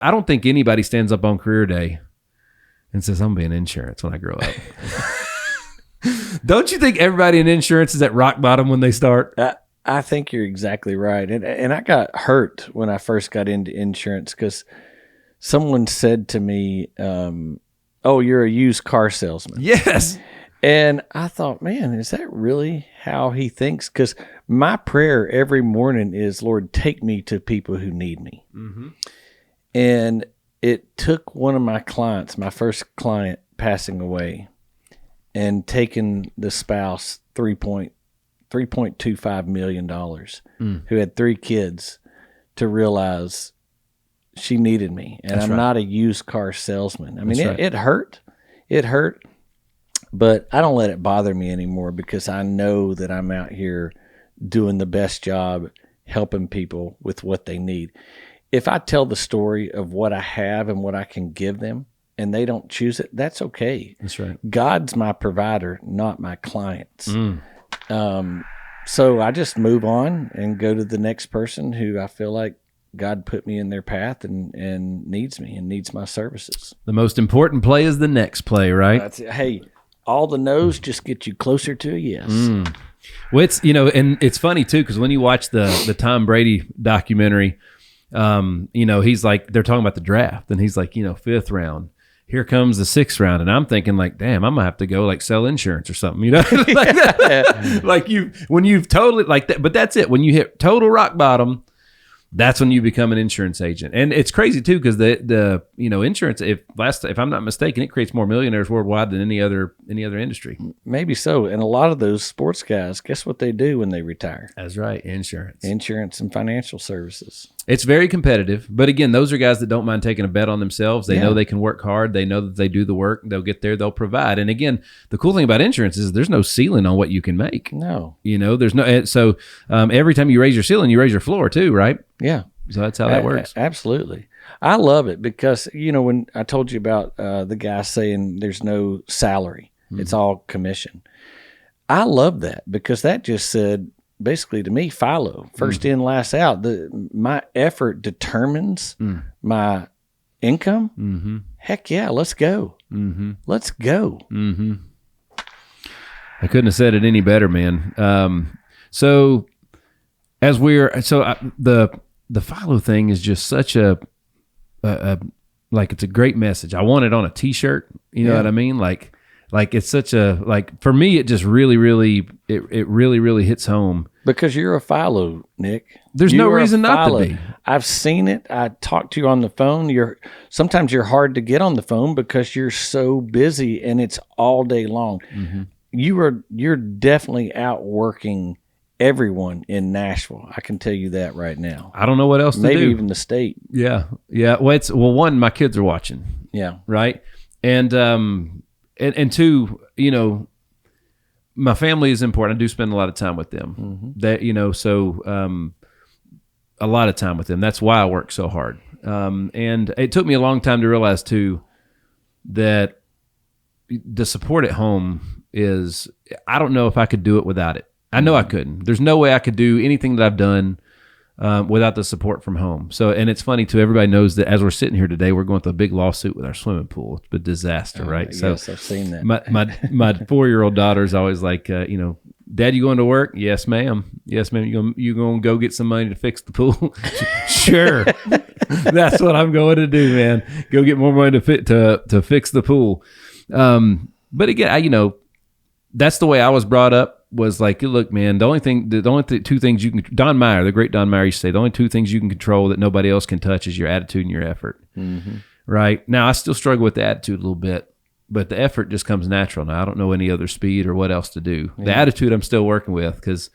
I don't think anybody stands up on career day and says, I'm being insurance when I grow up. Don't you think everybody in insurance is at rock bottom when they start? I think you're exactly right. And I got hurt when I first got into insurance because someone said to me, oh, you're a used car salesman. Yes. And I thought, man, is that really how he thinks? Because my prayer every morning is, Lord, take me to people who need me. Mm-hmm. And it took one of my clients, my first client, passing away and taking the spouse $3.25 million, who had 3 kids, to realize she needed me. And I'm not a used car salesman. I mean, it hurt. It hurt. But I don't let it bother me anymore because I know that I'm out here doing the best job helping people with what they need. If I tell the story of what I have and what I can give them and they don't choose it, that's okay. That's right. God's my provider, not my clients. So I just move on and go to the next person who I feel like God put me in their path and needs me and needs my services. The most important play is the next play, right? That's it. Hey, all the no's just get you closer to a yes. Well, it's, and it's funny too, because when you watch the Tom Brady documentary, he's like, they're talking about the draft and he's like, 5th round, here comes the 6th round. And I'm thinking like, damn, I'm gonna have to go like sell insurance or something, like that. Like when you've totally like that, but that's it. When you hit total rock bottom, that's when you become an insurance agent. And it's crazy too, because the insurance, if I'm not mistaken, it creates more millionaires worldwide than any other industry. Maybe so. And a lot of those sports guys, guess what they do when they retire? That's right, insurance and financial services. It's very competitive, but again, those are guys that don't mind taking a bet on themselves. They know they can work hard. They know that they do the work. They'll get there. They'll provide. And again, the cool thing about insurance is there's no ceiling on what you can make. No, there's no. So every time you raise your ceiling, you raise your floor too, right? Yeah. So that's how that works. Absolutely. I love it because, when I told you about the guy saying there's no salary, it's all commission. I love that because that just said, basically to me, F.I.L.O, first in, last out. My effort determines my income. Mm-hmm. Heck yeah, let's go. Mm-hmm. Let's go. Mm-hmm. I couldn't have said it any better, man. So the F.I.L.O thing is just such a it's a great message. I want it on a T-shirt. You know what I mean? Like it's such a, for me, it just really, really, it really, really hits home. Because you're a F.I.L.O, Nick. There's no reason not to be. I've seen it. I talk to you on the phone. Sometimes you're hard to get on the phone because you're so busy and it's all day long. Mm-hmm. You're definitely out working everyone in Nashville. I can tell you that right now. I don't know what else to do. Maybe even the state. Yeah. Yeah. Well, one, my kids are watching. Yeah. Right. And 2, my family is important. I do spend a lot of time with them. Mm-hmm. A lot of time with them. That's why I work so hard. And it took me a long time to realize too, that the support at home is, I don't know if I could do it without it. I know I couldn't. There's no way I could do anything that I've done without the support from home. So, and it's funny too, everybody knows that as we're sitting here today, we're going through a big lawsuit with our swimming pool. It's a disaster, right? Yes, I've seen that. My 4-year-old daughter's always like, Dad, you going to work? Yes, ma'am. Yes, ma'am. You going to go get some money to fix the pool? Sure. That's what I'm going to do, man. Go get more money to fix the pool. But again, that's the way I was brought up. Was like, look, man, the only 2 things you can, Don Meyer, the great Don Meyer used to say, the only 2 things you can control that nobody else can touch is your attitude and your effort. Mm-hmm. Right? Now, I still struggle with the attitude a little bit, but the effort just comes natural now. I don't know any other speed or what else to do. Yeah. The attitude I'm still working with because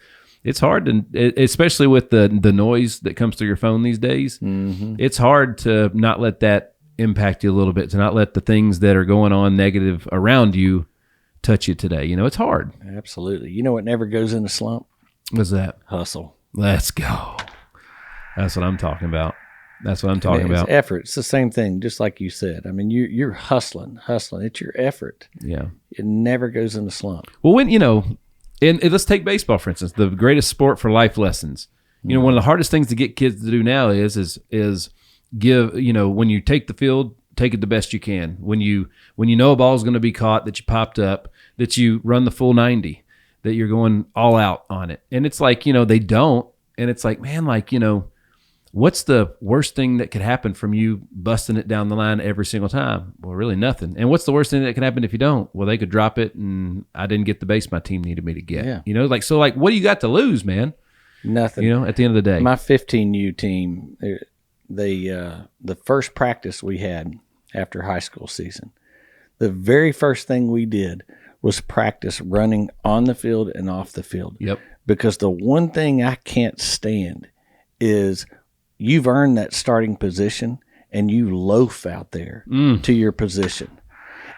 it's hard to, especially with the noise that comes through your phone these days, it's hard to not let that impact you a little bit, to not let the things that are going on negative around you touch you today. It's hard. Absolutely. You know what never goes in a slump? What's that? Hustle. Let's go. That's what I'm talking about. It's effort. It's the same thing, just like you said. I mean, you're hustling. It's your effort. Yeah. It never goes in a slump. Well, when, and let's take baseball, for instance, the greatest sport for life lessons. One of the hardest things to get kids to do now is when you take the field, take it the best you can. When you know a ball is going to be caught, that you popped up, that you run the full 90, that you're going all out on it. And it's like, they don't. And it's like, man, like, what's the worst thing that could happen from you busting it down the line every single time? Well, really nothing. And what's the worst thing that can happen if you don't? Well, they could drop it and I didn't get the base my team needed me to get. Yeah. So what do you got to lose, man? Nothing. At the end of the day. My 15U team, the first practice we had after high school season, the very first thing we did was practice running on the field and off the field. Yep. Because the one thing I can't stand is you've earned that starting position and you loaf out there to your position.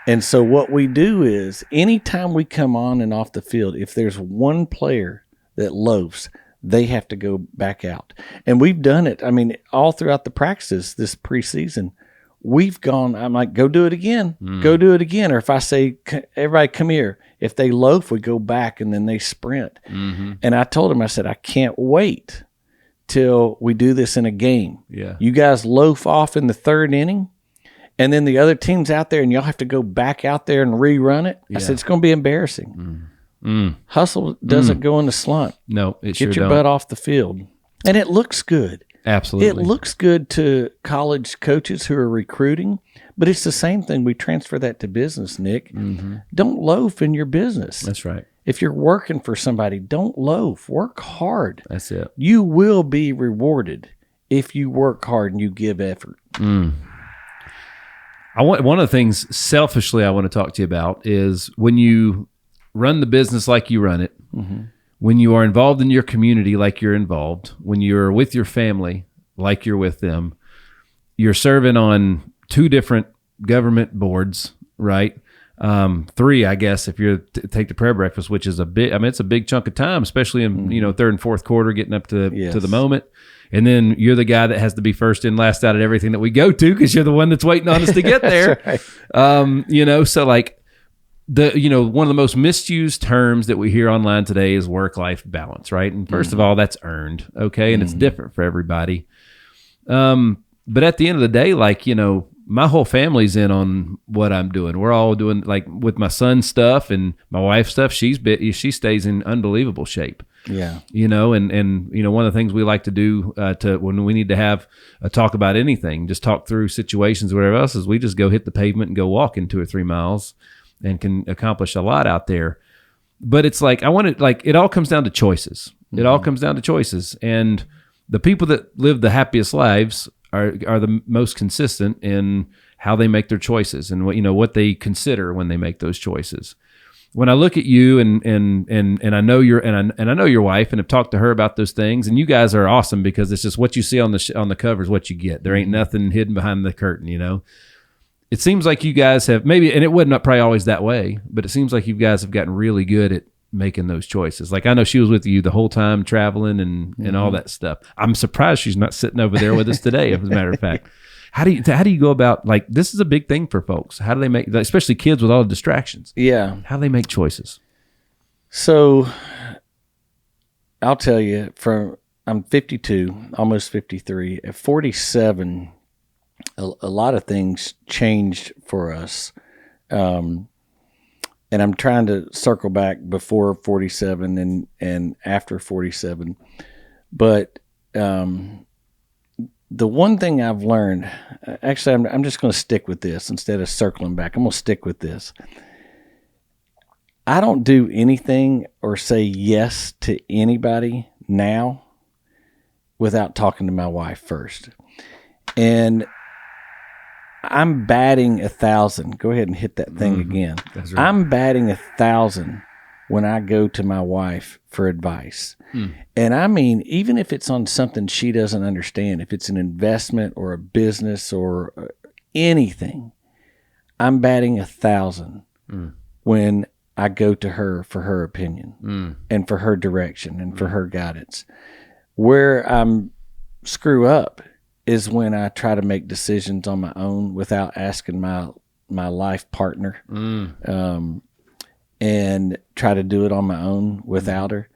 And so what we do is anytime we come on and off the field, if there's one player that loafs, they have to go back out. And we've done it. I mean, all throughout the practices this preseason, we've gone, I'm like, go do it again. Go do it again. Or if I say, everybody come here, if they loaf, we go back and then they sprint. Mm-hmm. And I told him, I said, I can't wait till we do this in a game. Yeah. You guys loaf off in the third inning, and then the other team's out there and y'all have to go back out there and rerun it. Yeah. I said, it's going to be embarrassing. Hustle doesn't go in the slump. No, it Get sure your don't. butt off the field. And it looks good. Absolutely. It looks good to college coaches who are recruiting, but it's the same thing. We transfer that to business, Nick. Mm-hmm. Don't loaf in your business. That's right. If you're working for somebody, don't loaf. Work hard. That's it. You will be rewarded if you work hard and you give effort. One of the things selfishly I want to talk to you about is when you run the business like you run it, when you are involved in your community like you're involved, when you're with your family like you're with them, you're serving on 2 different government boards, right? 3, I guess, if you take the prayer breakfast, which is it's a big chunk of time, especially in, third and fourth quarter, getting up to the moment. And then you're the guy that has to be first in, last out at everything that we go to, because you're the one that's waiting on us to get there. Right. So like one of the most misused terms that we hear online today is work-life balance, right? And first of all, that's earned, okay? And it's different for everybody. But at the end of the day, like, my whole family's in on what I'm doing. We're all doing, like, with my son's stuff and my wife's stuff, she stays in unbelievable shape. Yeah. And one of the things we like to do when we need to have a talk about anything, just talk through situations, whatever else, is we just go hit the pavement and go walking 2 or 3 miles and can accomplish a lot out there. But it's like, it all comes down to choices. It all comes down to choices. And the people that live the happiest lives are the most consistent in how they make their choices and what they consider when they make those choices. When I look at you and I know I know your wife and have talked to her about those things, and you guys are awesome because it's just what you see on the cover is what you get. There ain't nothing hidden behind the curtain, It seems like you guys have maybe, and it wasn't probably always that way, but it seems like you guys have gotten really good at making those choices. Like I know she was with you the whole time traveling and all that stuff. I'm surprised she's not sitting over there with us today, as a matter of fact. How do you go about, like, this is a big thing for folks. How do they make, especially kids with all the distractions? Yeah. How do they make choices? So I'll tell you, I'm 52, almost 53. At 47, a lot of things changed for us. And I'm trying to circle back before 47 and after 47. But the one thing I've learned, actually, I'm just going to stick with this instead of circling back. I'm going to stick with this. I don't do anything or say yes to anybody now without talking to my wife first. And I'm batting 1,000. Go ahead and hit that thing again. That's right. I'm batting 1,000 when I go to my wife for advice. And I mean, even if it's on something she doesn't understand, if it's an investment or a business or anything, I'm batting 1,000 when I go to her for her opinion and for her direction and for her guidance. Where I'm screw up is when I try to make decisions on my own without asking my life partner, and try to do it on my own without her.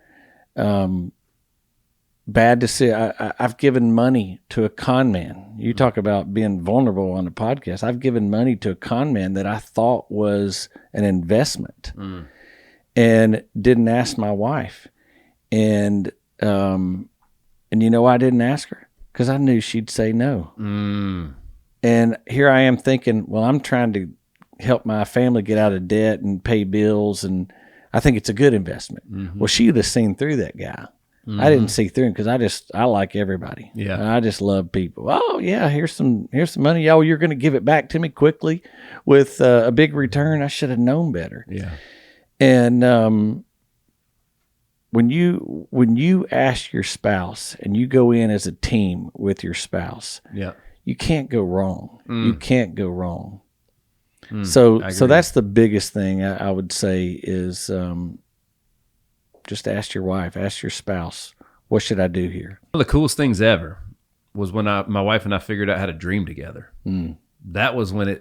bad to see. I've given money to a con man. You talk about being vulnerable on a podcast. I've given money to a con man that I thought was an investment and didn't ask my wife. And you know why I didn't ask her? Because I knew she'd say no. And here I am thinking, well, I'm trying to help my family get out of debt and pay bills, and I think it's a good investment. Well, she would have seen through that guy. I didn't see through him because I like everybody. Yeah, I just love people. Oh yeah, here's some money. Oh, you're going to give it back to me quickly with a big return. I should have known better. Yeah. And when you ask your spouse and you go in as a team with your spouse, you can't go wrong. You can't go wrong. So that's the biggest thing I would say is just ask your wife, ask your spouse, what should I do here? One of the coolest things ever was when my wife and I figured out how to dream together. That was when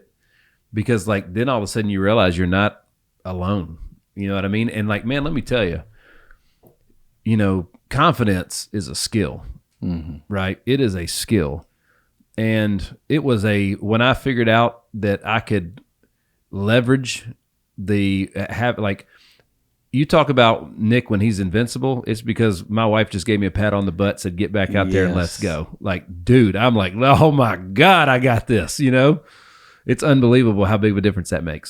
because like then all of a sudden you realize you're not alone. You know what I mean? And like, man, let me tell you, confidence is a skill, right? It is a skill. And it was when I figured out that I could leverage you talk about Nick when he's invincible, it's because my wife just gave me a pat on the butt, said, get back out there and let's go. Like, dude, I'm like, oh my God, I got this, It's unbelievable how big of a difference that makes.